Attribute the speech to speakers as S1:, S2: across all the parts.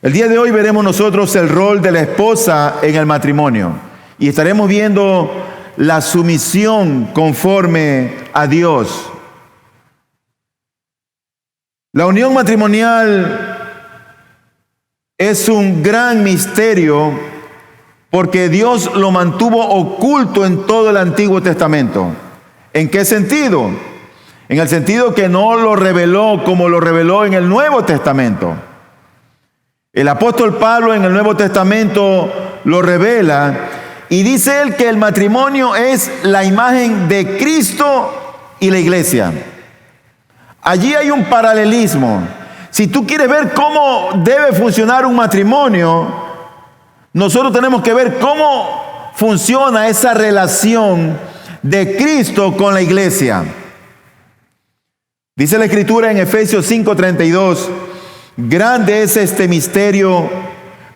S1: El día de hoy veremos nosotros el rol de la esposa en el matrimonio y estaremos viendo la sumisión conforme a Dios. La unión matrimonial es un gran misterio porque Dios lo mantuvo oculto en todo el Antiguo Testamento. ¿En qué sentido? En el sentido que no lo reveló como lo reveló en el Nuevo Testamento. El apóstol Pablo en el Nuevo Testamento lo revela y dice él que el matrimonio es la imagen de Cristo y la iglesia. Allí hay un paralelismo. Si tú quieres ver cómo debe funcionar un matrimonio, nosotros tenemos que ver cómo funciona esa relación de Cristo con la iglesia. Dice la Escritura en Efesios 5:32, grande es este misterio,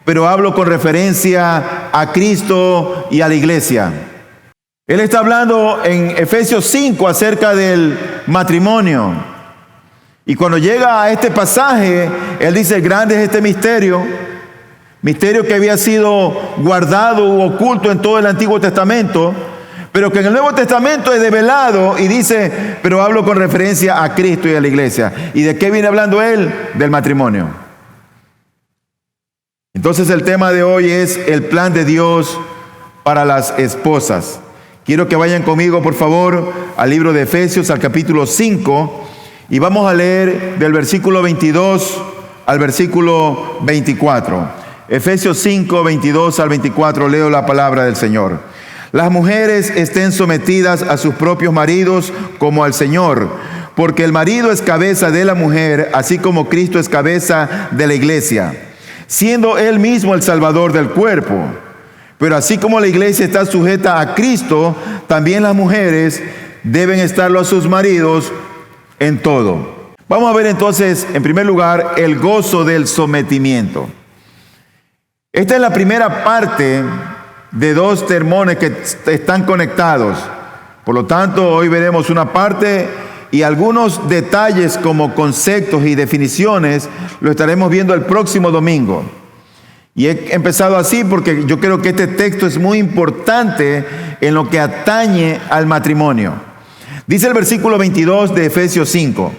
S1: pero hablo con referencia a Cristo y a la iglesia. Él está hablando en Efesios 5 acerca del matrimonio. Y cuando llega a este pasaje, él dice, grande es este misterio que había sido guardado u oculto en todo el Antiguo Testamento, pero que en el Nuevo Testamento es develado y dice, pero hablo con referencia a Cristo y a la iglesia. ¿Y de qué viene hablando él? Del matrimonio. Entonces el tema de hoy es el plan de Dios para las esposas. Quiero que vayan conmigo, por favor, al libro de Efesios, al capítulo 5, y vamos a leer del versículo 22 al versículo 24. Efesios 5, 22 al 24, leo la palabra del Señor. Las mujeres estén sometidas a sus propios maridos como al Señor, porque el marido es cabeza de la mujer, así como Cristo es cabeza de la iglesia, siendo él mismo el Salvador del cuerpo. Pero así como la iglesia está sujeta a Cristo, también las mujeres deben estarlo a sus maridos en todo. Vamos a ver entonces, en primer lugar, el gozo del sometimiento. Esta es la primera parte de dos sermones que están conectados. Por lo tanto, hoy veremos una parte y algunos detalles como conceptos y definiciones lo estaremos viendo el próximo domingo. Y he empezado así porque yo creo que este texto es muy importante en lo que atañe al matrimonio. Dice el versículo 22 de Efesios 5,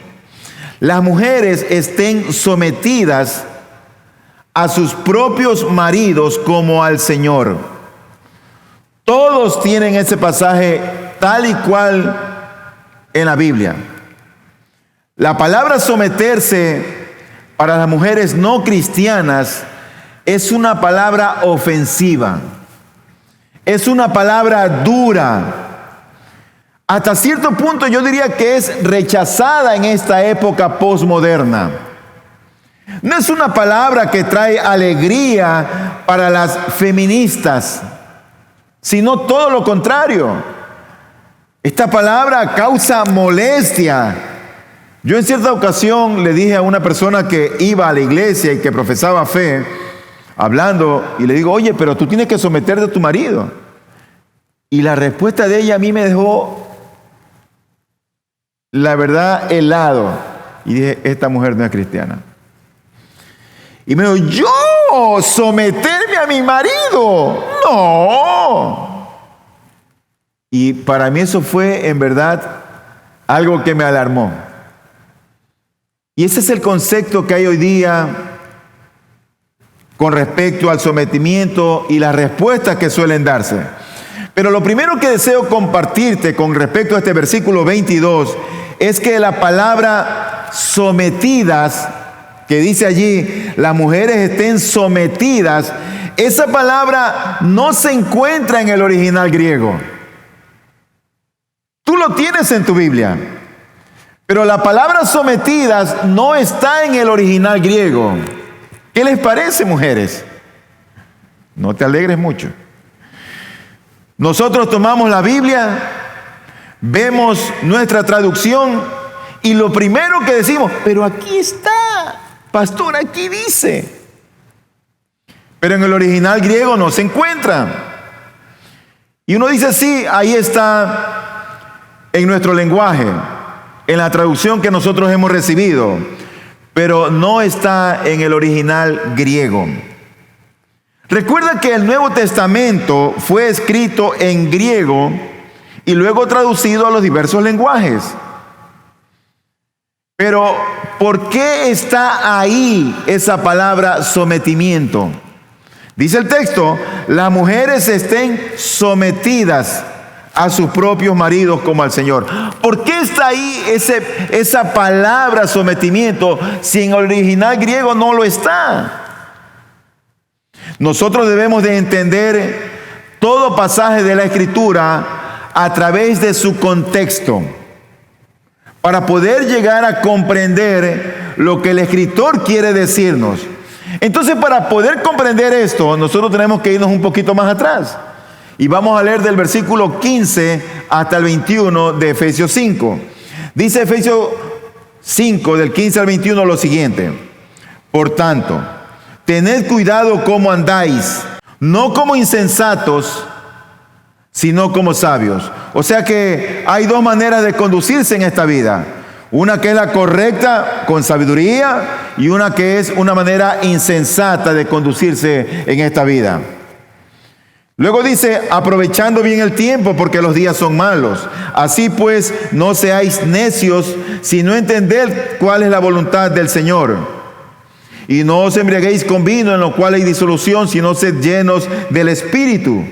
S1: las mujeres estén sometidas a sus propios maridos como al Señor. Todos tienen ese pasaje tal y cual en la Biblia. La palabra someterse para las mujeres no cristianas es una palabra ofensiva. Es una palabra dura. Hasta cierto punto yo diría que es rechazada en esta época posmoderna. No es una palabra que trae alegría para las feministas, sino todo lo contrario. Esta palabra causa molestia. Yo en cierta ocasión le dije a una persona que iba a la iglesia y que profesaba fe, hablando, y le digo, oye, pero tú tienes que someterte a tu marido. Y la respuesta de ella a mí me dejó, la verdad, helado. Y dije, esta mujer no es cristiana. Y me dijo, ¿yo someterme a mi marido? No. Y para mí eso fue en verdad algo que me alarmó. Y ese es el concepto que hay hoy día con respecto al sometimiento y las respuestas que suelen darse. Pero lo primero que deseo compartirte con respecto a este versículo 22 es que la palabra sometidas, que dice allí, las mujeres estén sometidas, esa palabra no se encuentra en el original griego. Tú lo tienes en tu Biblia, pero la palabra sometidas no está en el original griego. ¿Qué les parece, mujeres? No te alegres mucho. Nosotros tomamos la Biblia, vemos nuestra traducción y lo primero que decimos, pero aquí está, pastor, aquí dice. Pero en el original griego no se encuentra. Y uno dice, sí, ahí está en nuestro lenguaje, en la traducción que nosotros hemos recibido. pero no está en el original griego. Recuerda que el Nuevo Testamento fue escrito en griego y luego traducido a los diversos lenguajes. Pero, ¿por qué está ahí esa palabra sometimiento? Dice el texto, las mujeres estén sometidas a sus propios maridos como al Señor. ¿Por qué está ahí esa palabra sometimiento si en el original griego no lo está? Nosotros debemos de entender todo pasaje de la Escritura a través de su contexto, para poder llegar a comprender lo que el escritor quiere decirnos. Entonces, para poder comprender esto, nosotros tenemos que irnos un poquito más atrás. Y vamos a leer del versículo 15 hasta el 21 de Efesios 5. Dice Efesios 5, del 15 al 21, lo siguiente: por tanto, tened cuidado cómo andáis, no como insensatos, sino como sabios. O sea que hay dos maneras de conducirse en esta vida. Una que es la correcta, con sabiduría, y una que es una manera insensata de conducirse en esta vida. Luego dice, aprovechando bien el tiempo, porque los días son malos. Así pues, no seáis necios, sino entended cuál es la voluntad del Señor. Y no os embriaguéis con vino, en lo cual hay disolución, sino sed llenos del Espíritu,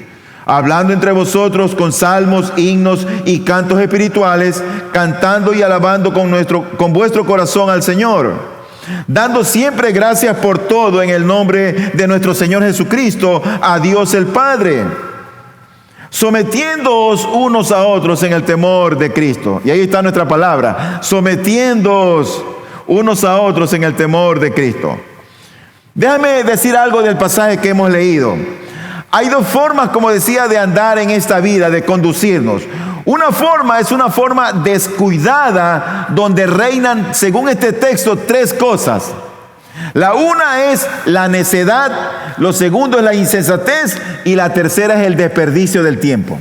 S1: hablando entre vosotros con salmos, himnos y cantos espirituales, cantando y alabando con vuestro corazón al Señor, dando siempre gracias por todo en el nombre de nuestro Señor Jesucristo, a Dios el Padre, sometiéndoos unos a otros en el temor de Cristo. Y ahí está nuestra palabra, sometiéndoos unos a otros en el temor de Cristo. Déjame decir algo del pasaje que hemos leído. Hay dos formas, como decía, de andar en esta vida, de conducirnos. Una forma es una forma descuidada, donde reinan, según este texto, tres cosas. La una es la necedad, lo segundo es la insensatez y la tercera es el desperdicio del tiempo.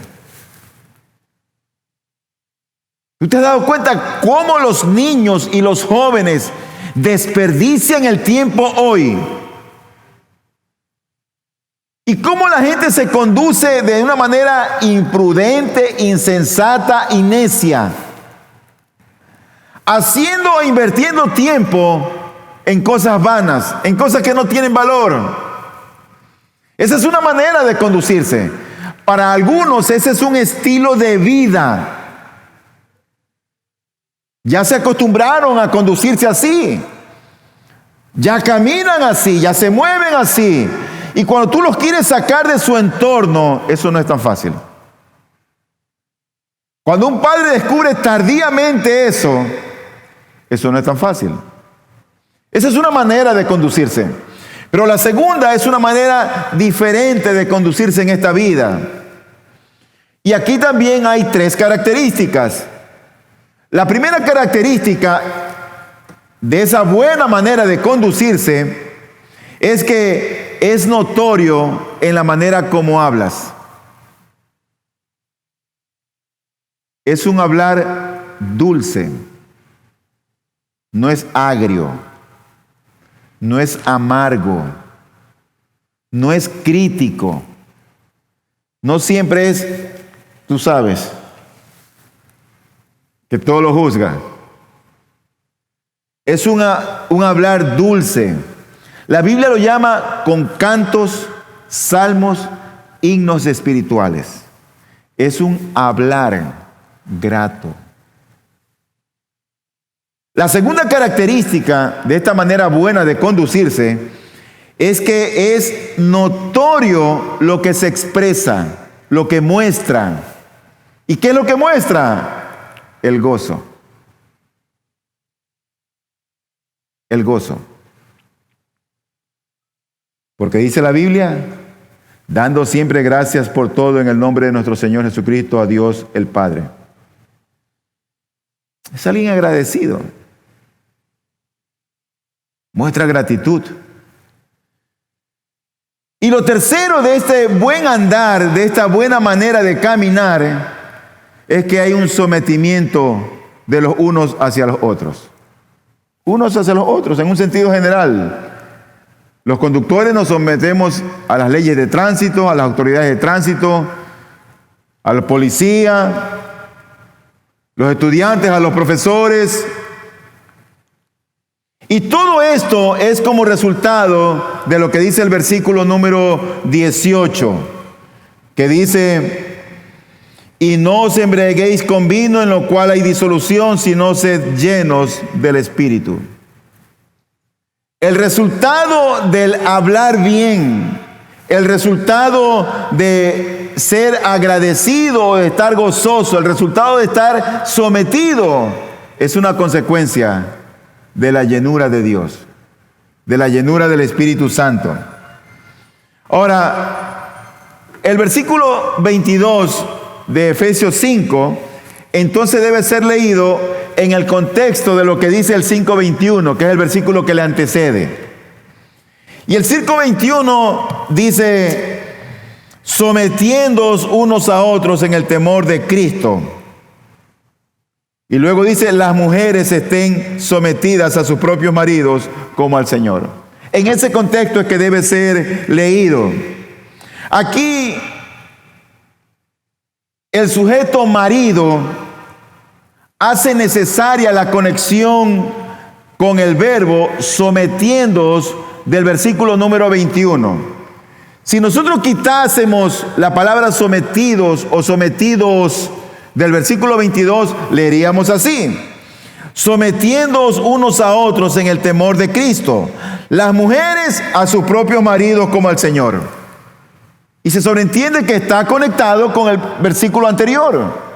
S1: ¿Tú te has dado cuenta cómo los niños y los jóvenes desperdician el tiempo hoy? Y cómo la gente se conduce de una manera imprudente, insensata y necia, haciendo e invirtiendo tiempo en cosas vanas, en cosas que no tienen valor. Esa es una manera de conducirse. Para algunos ese es un estilo de vida. Ya se acostumbraron a conducirse así. Ya caminan así, ya se mueven así. Y cuando tú los quieres sacar de su entorno, eso no es tan fácil. Cuando un padre descubre tardíamente eso no es tan fácil. Esa es una manera de conducirse. Pero la segunda es una manera diferente de conducirse en esta vida. Y aquí también hay tres características. La primera característica de esa buena manera de conducirse es que es notorio en la manera como hablas. Es un hablar dulce, no es agrio, no es amargo, no es crítico, no siempre es, tú sabes, que todo lo juzga. Es un hablar dulce. La Biblia lo llama con cantos, salmos, himnos espirituales. Es un hablar grato. La segunda característica de esta manera buena de conducirse es que es notorio lo que se expresa, lo que muestra. ¿Y qué es lo que muestra? El gozo. El gozo. Porque dice la Biblia, dando siempre gracias por todo en el nombre de nuestro Señor Jesucristo, a Dios el Padre. Es alguien agradecido. Muestra gratitud. Y lo tercero de este buen andar, de esta buena manera de caminar, es que hay un sometimiento de los unos hacia los otros. unos hacia los otros, en un sentido general. Los conductores nos sometemos a las leyes de tránsito, a las autoridades de tránsito, a la policía, los estudiantes, a los profesores. Y todo esto es como resultado de lo que dice el versículo número 18, que dice: y no os embriaguéis con vino, en lo cual hay disolución, sino sed llenos del Espíritu. El resultado del hablar bien, el resultado de ser agradecido, de estar gozoso, el resultado de estar sometido, es una consecuencia de la llenura de Dios, de la llenura del Espíritu Santo. Ahora, el versículo 22 de Efesios 5, entonces debe ser leído en el contexto de lo que dice el 5:21, que es el versículo que le antecede. Y el 5:21 dice: sometiéndoos unos a otros en el temor de Cristo. Y luego dice: las mujeres estén sometidas a sus propios maridos como al Señor. En ese contexto es que debe ser leído. Aquí el sujeto marido hace necesaria la conexión con el verbo sometiéndoos del versículo número 21. Si nosotros quitásemos la palabra sometidos o sometidos del versículo 22, leeríamos así: sometiéndoos unos a otros en el temor de Cristo, las mujeres a sus propios maridos como al Señor. Y se sobreentiende que está conectado con el versículo anterior.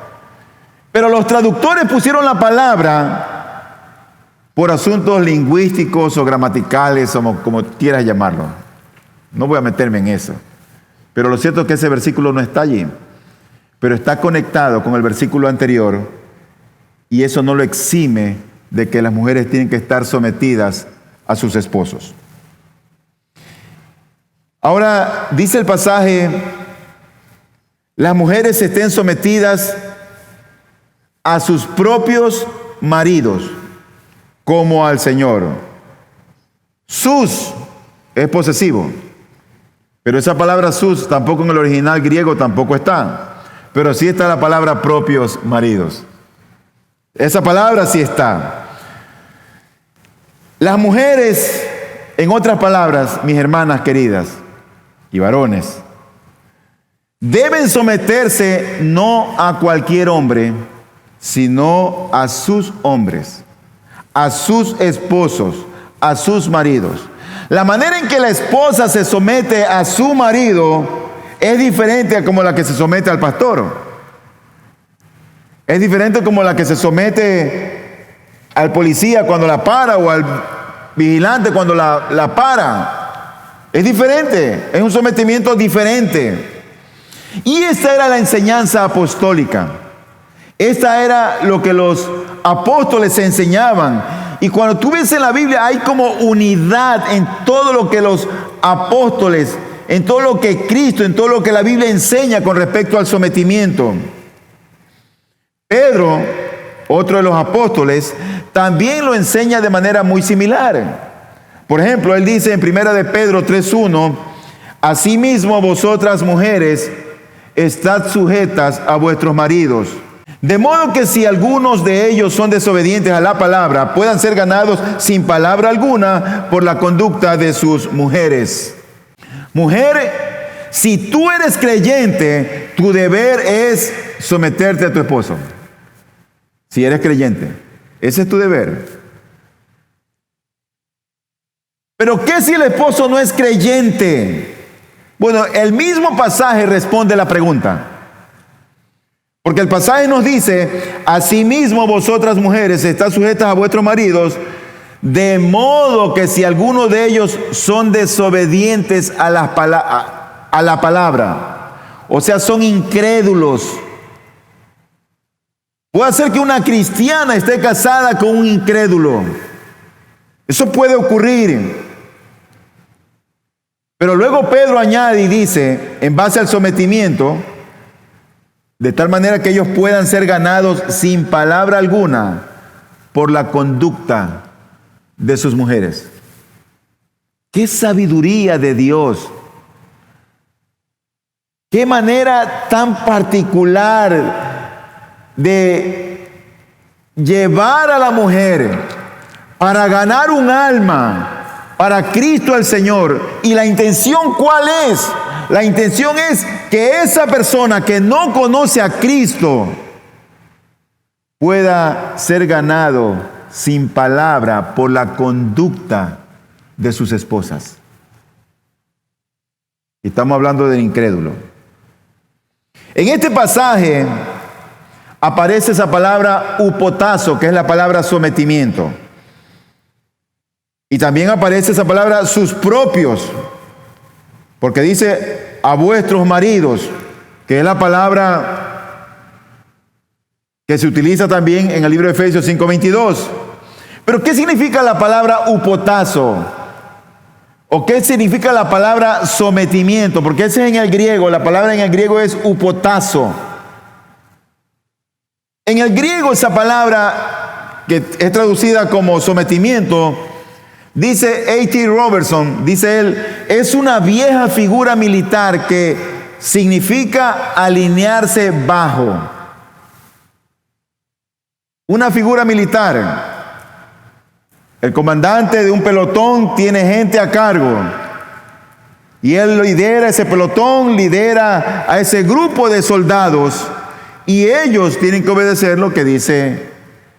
S1: Pero los traductores pusieron la palabra por asuntos lingüísticos o gramaticales, o como quieras llamarlo. No voy a meterme en eso. Pero lo cierto es que ese versículo no está allí, pero está conectado con el versículo anterior, y eso no lo exime de que las mujeres tienen que estar sometidas a sus esposos. Ahora dice el pasaje: las mujeres estén sometidas a sus propios maridos como al Señor. Sus es posesivo, pero esa palabra sus tampoco en el original griego tampoco está, pero sí está la palabra propios maridos. Esa palabra sí está. Las mujeres, en otras palabras, mis hermanas queridas y varones, deben someterse no a cualquier hombre, sino a sus hombres, a sus esposos, a sus maridos. La manera en que la esposa se somete a su marido es diferente a como la que se somete al pastor. Es diferente como la que se somete al policía cuando la para, o al vigilante cuando la para. Es diferente, es un sometimiento diferente. Y esta era la enseñanza apostólica. Esta era lo que los apóstoles enseñaban. Y cuando tú ves en la Biblia, hay como unidad en todo lo que los apóstoles, en todo lo que Cristo, en todo lo que la Biblia enseña con respecto al sometimiento. Pedro, otro de los apóstoles, también lo enseña de manera muy similar. Por ejemplo, él dice en 1 de Pedro 3:1: asimismo vosotras mujeres, estad sujetas a vuestros maridos, de modo que si algunos de ellos son desobedientes a la palabra, puedan ser ganados sin palabra alguna por la conducta de sus mujeres. Mujer, si tú eres creyente, tu deber es someterte a tu esposo. Si eres creyente, ese es tu deber. Pero ¿qué si el esposo no es creyente? Bueno, el mismo pasaje responde la pregunta. Porque el pasaje nos dice: asimismo vosotras mujeres estad sujetas a vuestros maridos, de modo que si alguno de ellos son desobedientes a la palabra, o sea, son incrédulos. Puede ser que una cristiana esté casada con un incrédulo. Eso puede ocurrir. Pero luego Pedro añade y dice, en base al sometimiento, de tal manera que ellos puedan ser ganados sin palabra alguna por la conducta de sus mujeres. ¡Qué sabiduría de Dios! ¡Qué manera tan particular de llevar a la mujer para ganar un alma para Cristo el Señor! ¿Y la intención cuál es? La intención es que esa persona que no conoce a Cristo pueda ser ganado sin palabra por la conducta de sus esposas. Estamos hablando del incrédulo. En este pasaje aparece esa palabra hupotazo, que es la palabra sometimiento. Y también aparece esa palabra sus propios, porque dice a vuestros maridos, que es la palabra que se utiliza también en el libro de Efesios 5:22. Pero ¿qué significa la palabra hupotazo? ¿O qué significa la palabra sometimiento? Porque ese es en el griego, la palabra en el griego es hupotazo. En el griego esa palabra, que es traducida como sometimiento, dice A.T. Robertson, dice él, es una vieja figura militar que significa alinearse bajo. Una figura militar. El comandante de un pelotón tiene gente a cargo. Y él lidera ese pelotón, lidera a ese grupo de soldados. Y ellos tienen que obedecer lo que dice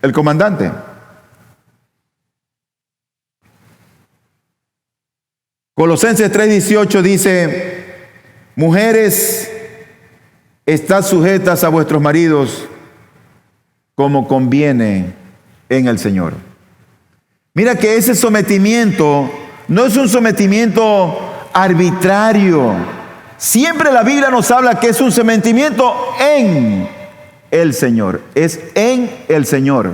S1: el comandante. Colosenses 3:18 dice, mujeres, estad sujetas a vuestros maridos como conviene en el Señor. Mira que ese sometimiento no es un sometimiento arbitrario. Siempre la Biblia nos habla que es un sometimiento en el Señor. Es en el Señor.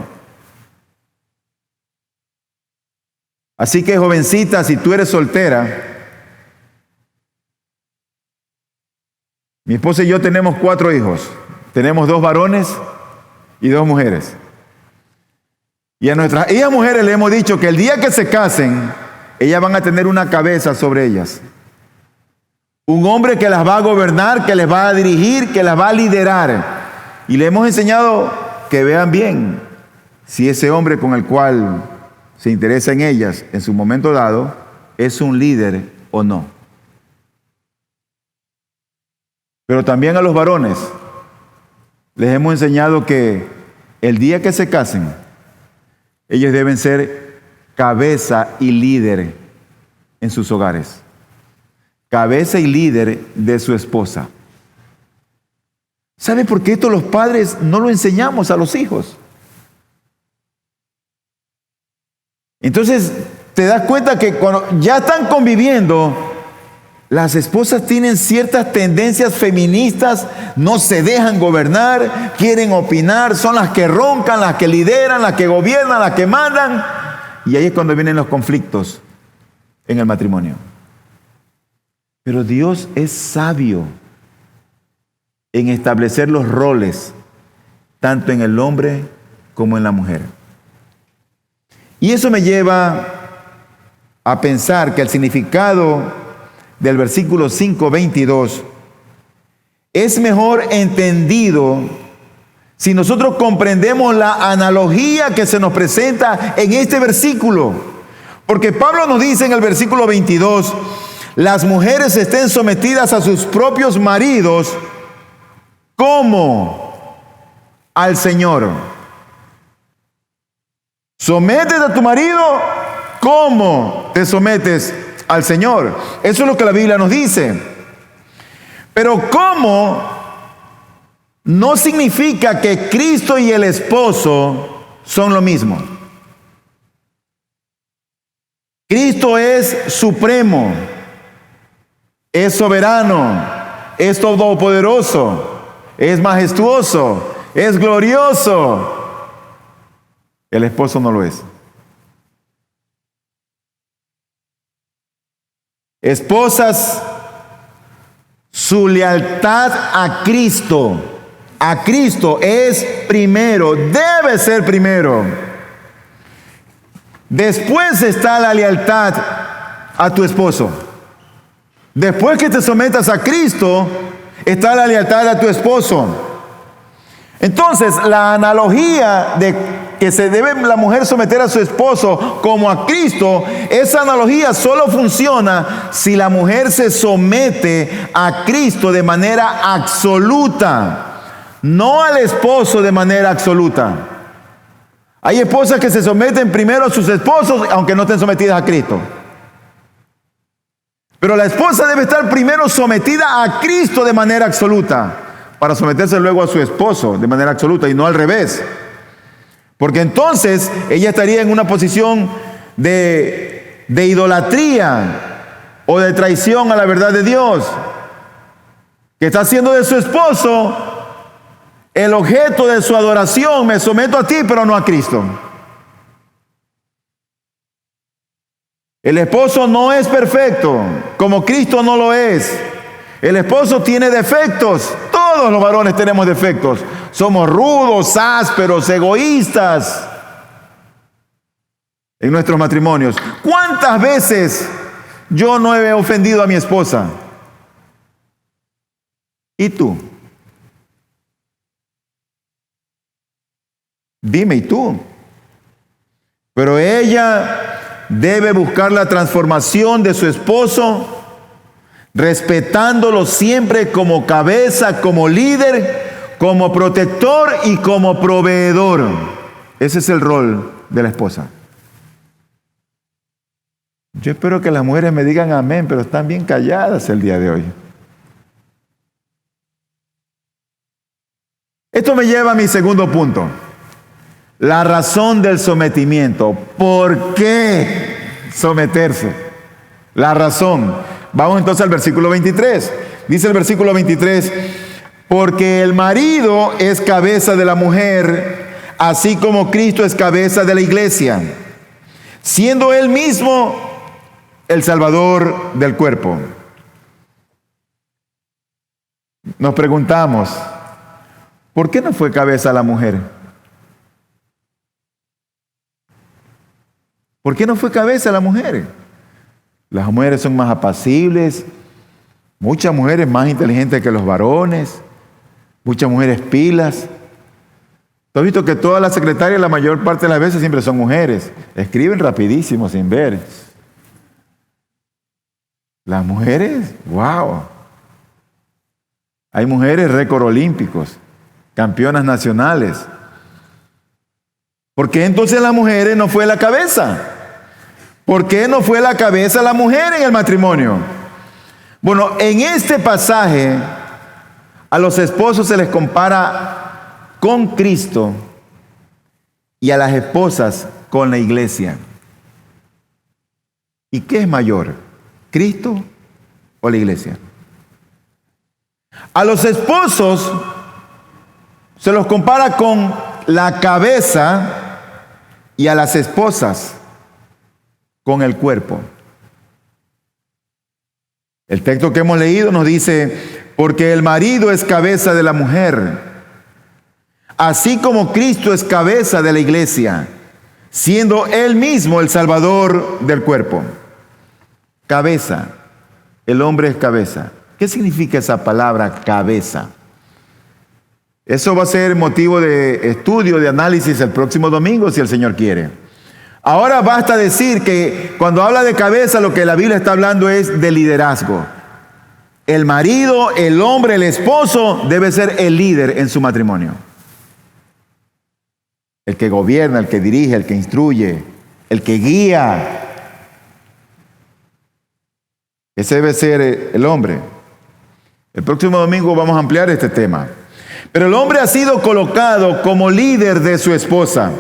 S1: Así que, jovencita, si tú eres soltera, mi esposa y yo tenemos 4 hijos. Tenemos 2 varones y 2 mujeres. Y a nuestras hijas mujeres le hemos dicho que el día que se casen, ellas van a tener una cabeza sobre ellas. Un hombre que las va a gobernar, que les va a dirigir, que las va a liderar. Y le hemos enseñado que vean bien si ese hombre con el cual se interesa en ellas en su momento dado es un líder o no. Pero también a los varones les hemos enseñado que el día que se casen, ellos deben ser cabeza y líder en sus hogares. Cabeza y líder de su esposa. ¿Sabe por qué esto los padres no lo enseñamos a los hijos? Entonces te das cuenta que cuando ya están conviviendo, las esposas tienen ciertas tendencias feministas, no se dejan gobernar, quieren opinar, son las que roncan, las que lideran, las que gobiernan, las que mandan. Y ahí es cuando vienen los conflictos en el matrimonio. Pero Dios es sabio en establecer los roles, tanto en el hombre como en la mujer. Y eso me lleva a pensar que el significado del versículo 5:22 es mejor entendido si nosotros comprendemos la analogía que se nos presenta en este versículo. Porque Pablo nos dice en el versículo 22, las mujeres estén sometidas a sus propios maridos como al Señor. Sométete a tu marido como te sometes al Señor. Eso es lo que la Biblia nos dice. Pero ¿cómo? No significa que Cristo y el esposo son lo mismo. Cristo es supremo, es soberano, es todopoderoso, es majestuoso, es glorioso. El esposo no lo es. Esposas, su lealtad a Cristo es primero, debe ser primero. Después está la lealtad a tu esposo. Después que te sometas a Cristo, está la lealtad a tu esposo. Entonces, la analogía de que se debe la mujer someter a su esposo como a Cristo, esa analogía solo funciona si la mujer se somete a Cristo de manera absoluta, no al esposo de manera absoluta. Hay esposas que se someten primero a sus esposos, aunque no estén sometidas a Cristo. Pero la esposa debe estar primero sometida a Cristo de manera absoluta, para someterse luego a su esposo de manera absoluta y no al revés. Porque entonces ella estaría en una posición de idolatría o de traición a la verdad de Dios, que está haciendo de su esposo el objeto de su adoración. Me someto a ti, pero no a Cristo. El esposo no es perfecto, como Cristo no lo es. El esposo tiene defectos. Todos los varones tenemos defectos. Somos rudos, ásperos, egoístas en nuestros matrimonios. ¿Cuántas veces yo no he ofendido a mi esposa? ¿Y tú? Dime, ¿y tú? Pero ella debe buscar la transformación de su esposo, respetándolo siempre como cabeza, como líder, como protector y como proveedor. Ese es el rol de la esposa. Yo espero que las mujeres me digan amén, pero están bien calladas el día de hoy. Esto me lleva a mi segundo punto. La razón del sometimiento. ¿Por qué someterse? La razón. Vamos entonces al versículo 23. Dice el versículo 23, porque el marido es cabeza de la mujer, así como Cristo es cabeza de la iglesia, siendo él mismo el Salvador del cuerpo. Nos preguntamos, ¿por qué no fue cabeza la mujer? ¿Por qué no fue cabeza la mujer? Las mujeres son más apacibles, muchas mujeres más inteligentes que los varones, muchas mujeres pilas. ¿Tú has visto que todas las secretarias la mayor parte de las veces siempre son mujeres? Escriben rapidísimo sin ver. Las mujeres, wow. Hay mujeres récord olímpicos, campeonas nacionales. ¿Por qué entonces las mujeres no fue la cabeza? ¿Por qué no fue la cabeza la mujer en el matrimonio? Bueno, en este pasaje a los esposos se les compara con Cristo y a las esposas con la iglesia. ¿Y qué es mayor? ¿Cristo o la iglesia? A los esposos se los compara con la cabeza y a las esposas con el cuerpo. El texto que hemos leído nos dice, porque el marido es cabeza de la mujer, así como Cristo es cabeza de la iglesia, siendo él mismo el Salvador del cuerpo. Cabeza, el hombre es cabeza. ¿Qué significa esa palabra cabeza? Eso va a ser motivo de estudio, de análisis el próximo domingo, si el Señor quiere. Ahora basta decir que cuando habla de cabeza, lo que la Biblia está hablando es de liderazgo. El marido, el hombre, el esposo debe ser el líder en su matrimonio. El que gobierna, el que dirige, el que instruye, el que guía. Ese debe ser el hombre. El próximo domingo vamos a ampliar este tema. Pero el hombre ha sido colocado como líder de su esposa.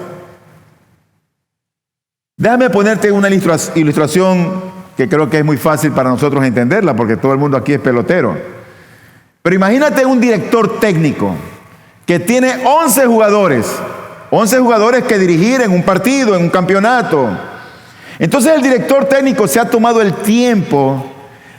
S1: Déjame ponerte una ilustración que creo que es muy fácil para nosotros entenderla, porque todo el mundo aquí es pelotero. Pero imagínate un director técnico que tiene 11 jugadores que dirigir en un partido, en un campeonato. Entonces el director técnico se ha tomado el tiempo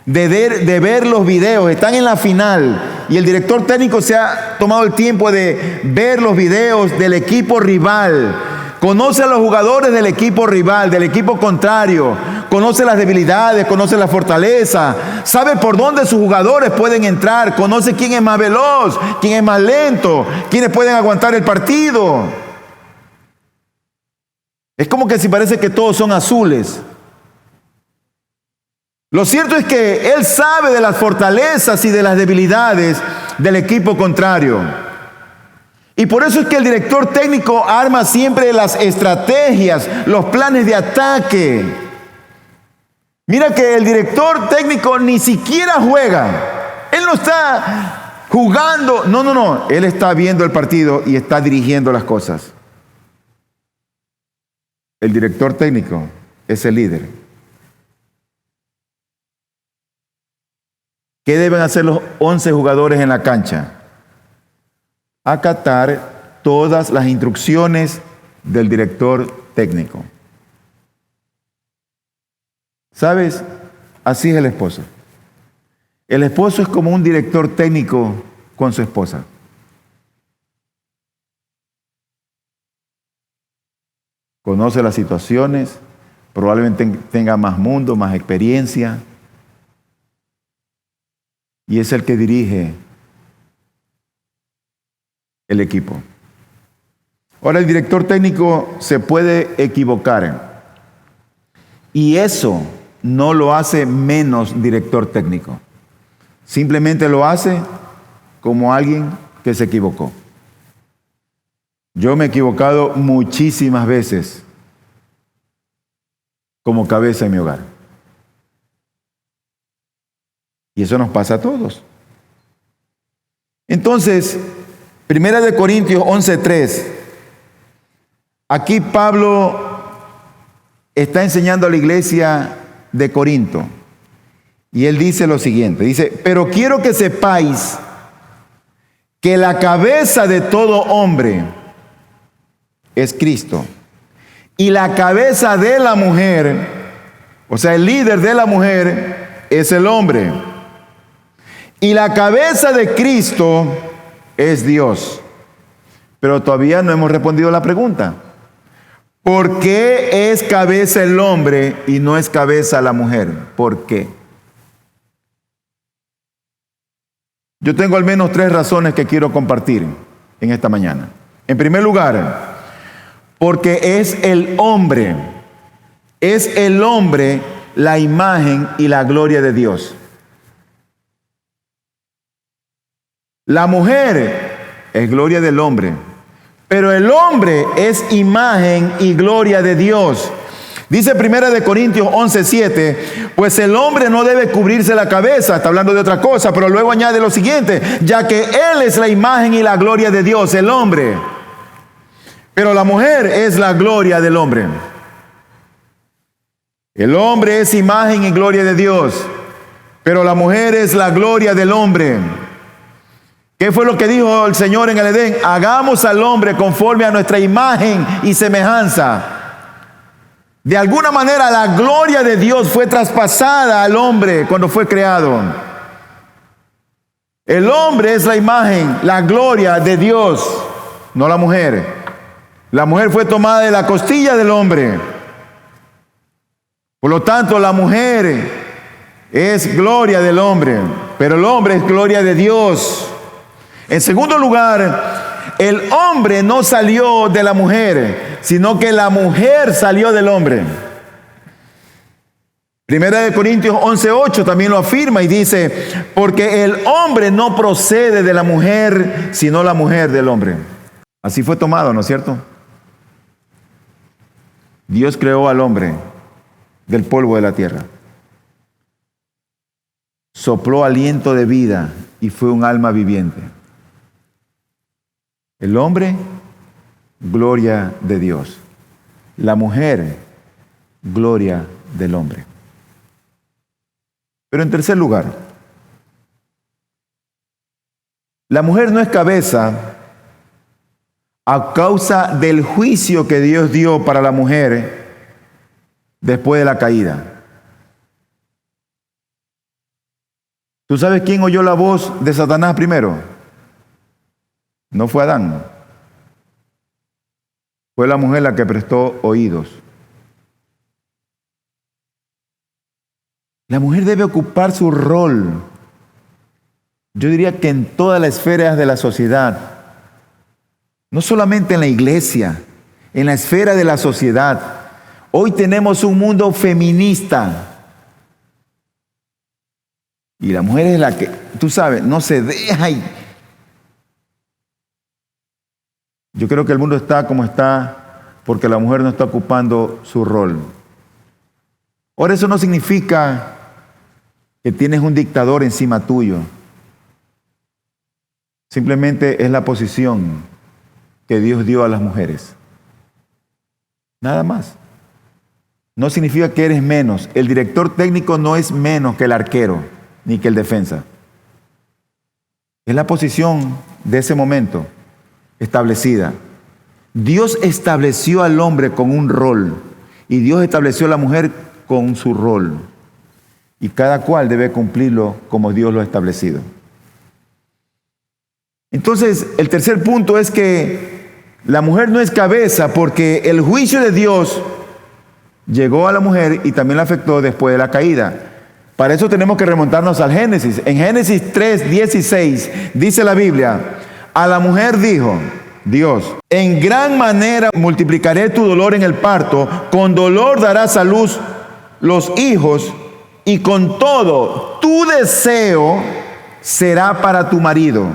S1: de ver los videos. Están en la final y el director técnico se ha tomado el tiempo de ver los videos del equipo rival, Conoce a los jugadores del equipo rival, del equipo contrario. Conoce las debilidades, conoce la fortaleza. Sabe por dónde sus jugadores pueden entrar. Conoce quién es más veloz, quién es más lento, quiénes pueden aguantar el partido. Es como que si parece que todos son azules. Lo cierto es que él sabe de las fortalezas y de las debilidades del equipo contrario. Y por eso es que el director técnico arma siempre las estrategias, los planes de ataque. Mira que el director técnico ni siquiera juega. Él no está jugando. No. Él está viendo el partido y está dirigiendo las cosas. El director técnico es el líder. ¿Qué deben hacer los 11 jugadores en la cancha? Acatar todas las instrucciones del director técnico. ¿Sabes? Así es el esposo. El esposo es como un director técnico con su esposa. Conoce las situaciones, probablemente tenga más mundo, más experiencia, y es el que dirige el equipo. Ahora, el director técnico se puede equivocar, y eso no lo hace menos director técnico. Simplemente lo hace como alguien que se equivocó. Yo me he equivocado muchísimas veces como cabeza en mi hogar. Y eso nos pasa a todos. Entonces, 1 Corintios 11:3. Aquí Pablo está enseñando a la iglesia de Corinto. Y él dice lo siguiente. Dice, pero quiero que sepáis que la cabeza de todo hombre es Cristo. Y la cabeza de la mujer, o sea, el líder de la mujer es el hombre. Y la cabeza de Cristo es Dios. Pero todavía no hemos respondido la pregunta. ¿Por qué es cabeza el hombre y no es cabeza la mujer? ¿Por qué? Yo tengo al menos 3 razones que quiero compartir en esta mañana. En primer lugar, porque es el hombre la imagen y la gloria de Dios. La mujer es gloria del hombre, pero el hombre es imagen y gloria de Dios. Dice 1 Corintios 11:7, pues el hombre no debe cubrirse la cabeza, está hablando de otra cosa, pero luego añade lo siguiente, ya que él es la imagen y la gloria de Dios, el hombre. Pero la mujer es la gloria del hombre. El hombre es imagen y gloria de Dios, pero la mujer es la gloria del hombre. ¿Qué fue lo que dijo el Señor en el Edén? Hagamos al hombre conforme a nuestra imagen y semejanza. De alguna manera la gloria de Dios fue traspasada al hombre cuando fue creado. El hombre es la imagen, la gloria de Dios, no la mujer. La mujer fue tomada de la costilla del hombre. Por lo tanto, la mujer es gloria del hombre, pero el hombre es gloria de Dios. En segundo lugar, el hombre no salió de la mujer, sino que la mujer salió del hombre. 1 Corintios 11:8 también lo afirma y dice, porque el hombre no procede de la mujer, sino la mujer del hombre. Así fue tomado, ¿no es cierto? Dios creó al hombre del polvo de la tierra. Sopló aliento de vida y fue un alma viviente. El hombre, gloria de Dios. La mujer, gloria del hombre. Pero en tercer lugar, la mujer no es cabeza a causa del juicio que Dios dio para la mujer después de la caída. ¿Tú sabes quién oyó la voz de Satanás primero? No fue Adán. Fue la mujer la que prestó oídos. La mujer debe ocupar su rol. Yo diría que en todas las esferas de la sociedad, no solamente en la iglesia, en la esfera de la sociedad. Hoy tenemos un mundo feminista. Y la mujer es la que, tú sabes, no se deja. Yo creo que el mundo está como está porque la mujer no está ocupando su rol. Ahora, eso no significa que tienes un dictador encima tuyo. Simplemente es la posición que Dios dio a las mujeres. Nada más. No significa que eres menos. El director técnico no es menos que el arquero, ni que el defensa. Es la posición de ese momento establecida. Dios estableció al hombre con un rol y Dios estableció a la mujer con su rol. Y cada cual debe cumplirlo como Dios lo ha establecido. Entonces, el tercer punto es que la mujer no es cabeza porque el juicio de Dios llegó a la mujer y también la afectó después de la caída. Para eso tenemos que remontarnos al Génesis. En Génesis 3:16 dice la Biblia, a la mujer dijo Dios, en gran manera multiplicaré tu dolor en el parto, con dolor darás a luz los hijos y con todo tu deseo será para tu marido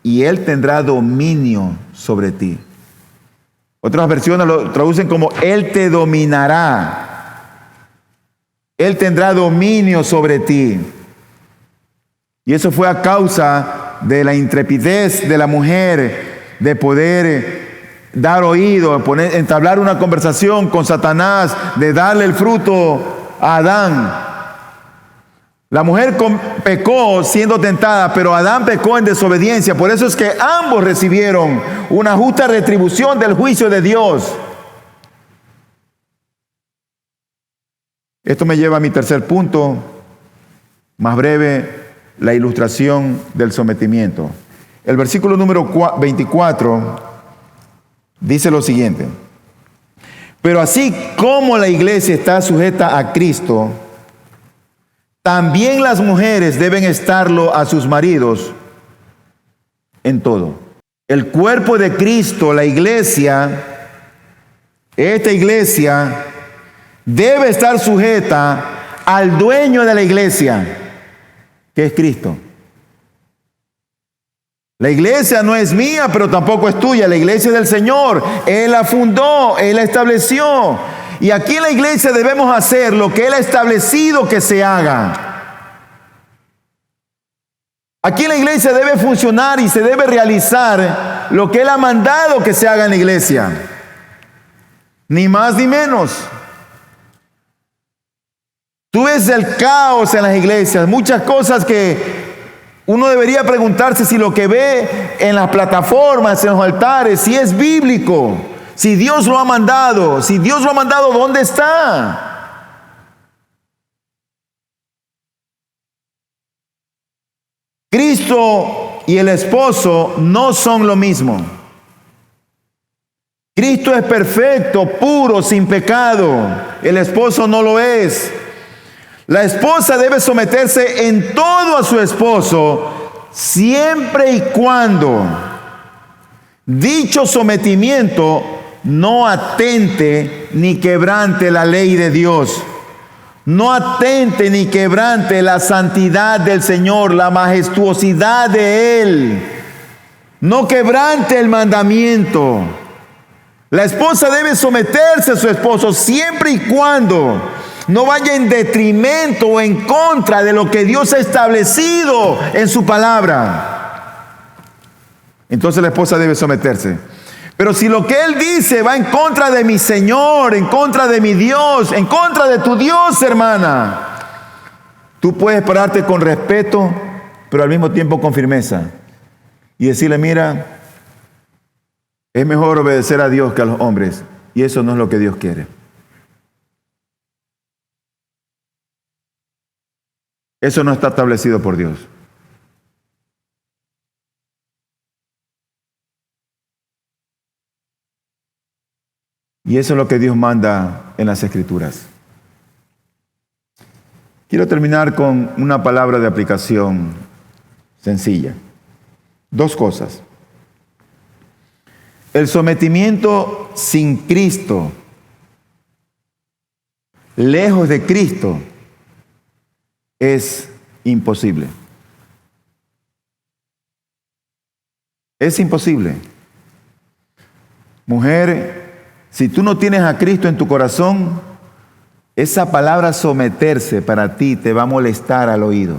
S1: y él tendrá dominio sobre ti. Otras versiones lo traducen como él te dominará. Él tendrá dominio sobre ti. Y eso fue a causa de la intrepidez de la mujer de poder dar oído, entablar una conversación con Satanás, de darle el fruto a Adán. La mujer pecó siendo tentada, pero Adán pecó en desobediencia. Por eso es que ambos recibieron una justa retribución del juicio de Dios. Esto me lleva a mi tercer punto, más breve, la ilustración del sometimiento. El versículo número 24 dice lo siguiente: pero así como la iglesia está sujeta a Cristo, también las mujeres deben estarlo a sus maridos en todo. El cuerpo de Cristo, la iglesia, esta iglesia debe estar sujeta al dueño de la iglesia, que es Cristo. La iglesia no es mía, pero tampoco es tuya. La iglesia es del Señor. Él la fundó, Él la estableció. Y aquí en la iglesia debemos hacer lo que Él ha establecido que se haga. Aquí en la iglesia debe funcionar y se debe realizar lo que Él ha mandado que se haga en la iglesia. Ni más ni menos. Tú ves el caos en las iglesias, muchas cosas que uno debería preguntarse si lo que ve en las plataformas, en los altares, si es bíblico, si Dios lo ha mandado, si Dios lo ha mandado, ¿dónde está? Cristo y el esposo no son lo mismo. Cristo es perfecto, puro, sin pecado. El esposo no lo es. La esposa debe someterse en todo a su esposo, siempre y cuando dicho sometimiento no atente ni quebrante la ley de Dios, no atente ni quebrante la santidad del Señor, la majestuosidad de Él, no quebrante el mandamiento. La esposa debe someterse a su esposo siempre y cuando no vaya en detrimento o en contra de lo que Dios ha establecido en su palabra. Entonces la esposa debe someterse. Pero si lo que Él dice va en contra de mi Señor, en contra de mi Dios, en contra de tu Dios, hermana, tú puedes pararte con respeto, pero al mismo tiempo con firmeza. Y decirle, mira, es mejor obedecer a Dios que a los hombres. Y eso no es lo que Dios quiere. Eso no está establecido por Dios. Y eso es lo que Dios manda en las Escrituras. Quiero terminar con una palabra de aplicación sencilla. Dos cosas. El sometimiento sin Cristo, lejos de Cristo, es imposible. Es imposible. Mujer, si tú no tienes a Cristo en tu corazón, esa palabra someterse para ti te va a molestar al oído.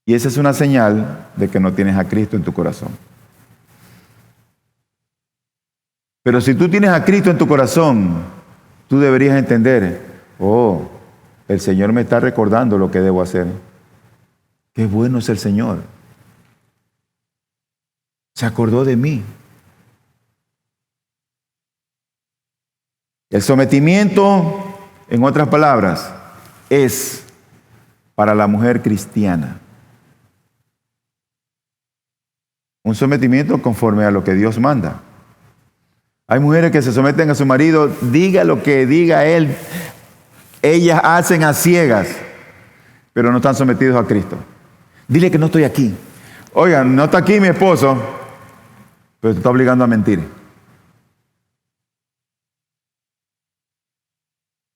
S1: Y esa es una señal de que no tienes a Cristo en tu corazón. Pero si tú tienes a Cristo en tu corazón, tú deberías entender, oh, el Señor me está recordando lo que debo hacer. Qué bueno es el Señor. Se acordó de mí. El sometimiento, en otras palabras, es para la mujer cristiana un sometimiento conforme a lo que Dios manda. Hay mujeres que se someten a su marido, diga lo que diga él. Ellas hacen a ciegas, pero no están sometidos a Cristo. Dile que no estoy aquí. Oigan, no está aquí mi esposo, pero te está obligando a mentir.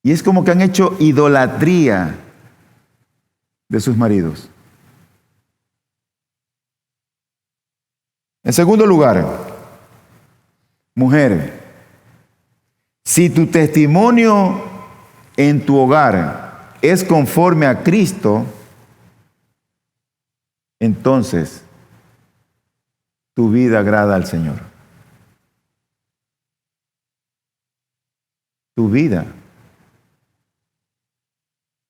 S1: Y es como que han hecho idolatría de sus maridos. En segundo lugar, mujer, si tu testimonio en tu hogar es conforme a Cristo, entonces tu vida agrada al Señor. Tu vida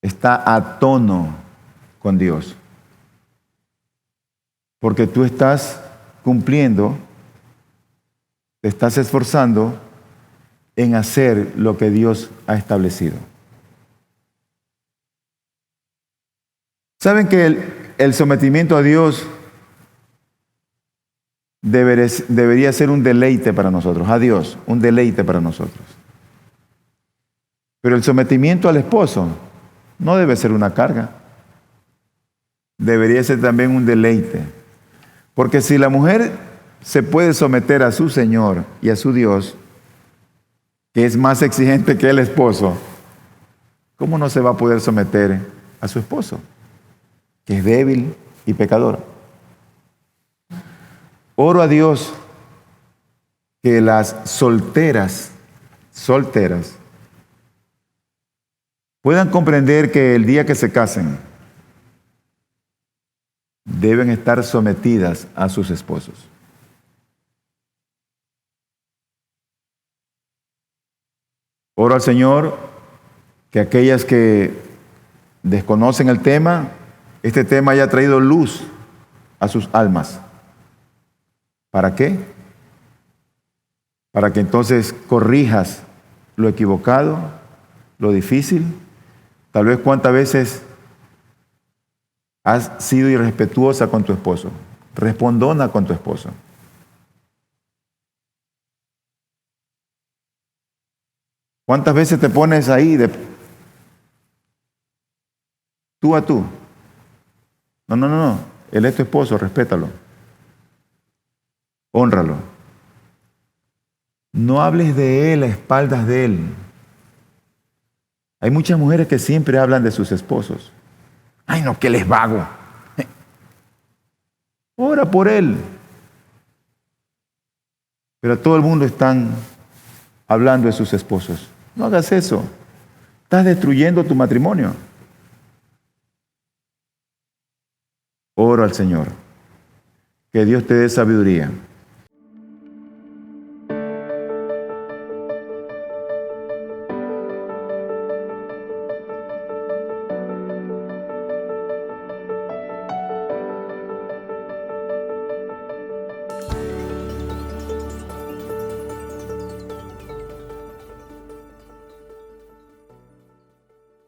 S1: está a tono con Dios, porque tú estás cumpliendo, te estás esforzando en hacer lo que Dios ha establecido. ¿Saben que el sometimiento a Dios debería ser un deleite para nosotros? A Dios, un deleite para nosotros. Pero el sometimiento al esposo no debe ser una carga. Debería ser también un deleite. Porque si la mujer se puede someter a su Señor y a su Dios, que es más exigente que el esposo, ¿cómo no se va a poder someter a su esposo, que es débil y pecador? Oro a Dios que las solteras puedan comprender que el día que se casen deben estar sometidas a sus esposos. Oro al Señor que aquellas que desconocen el tema, este tema haya traído luz a sus almas. ¿Para qué? Para que entonces corrijas lo equivocado, lo difícil. Tal vez cuántas veces has sido irrespetuosa con tu esposo, respondona con tu esposo. ¿Cuántas veces te pones ahí de tú a tú? No. Él es tu esposo, respétalo. Hónralo. No hables de él a espaldas de él. Hay muchas mujeres que siempre hablan de sus esposos. Ay, no, que él es vago. Ora por él. Pero todo el mundo están hablando de sus esposos. No hagas eso. Estás destruyendo tu matrimonio. Oro al Señor. Que Dios te dé sabiduría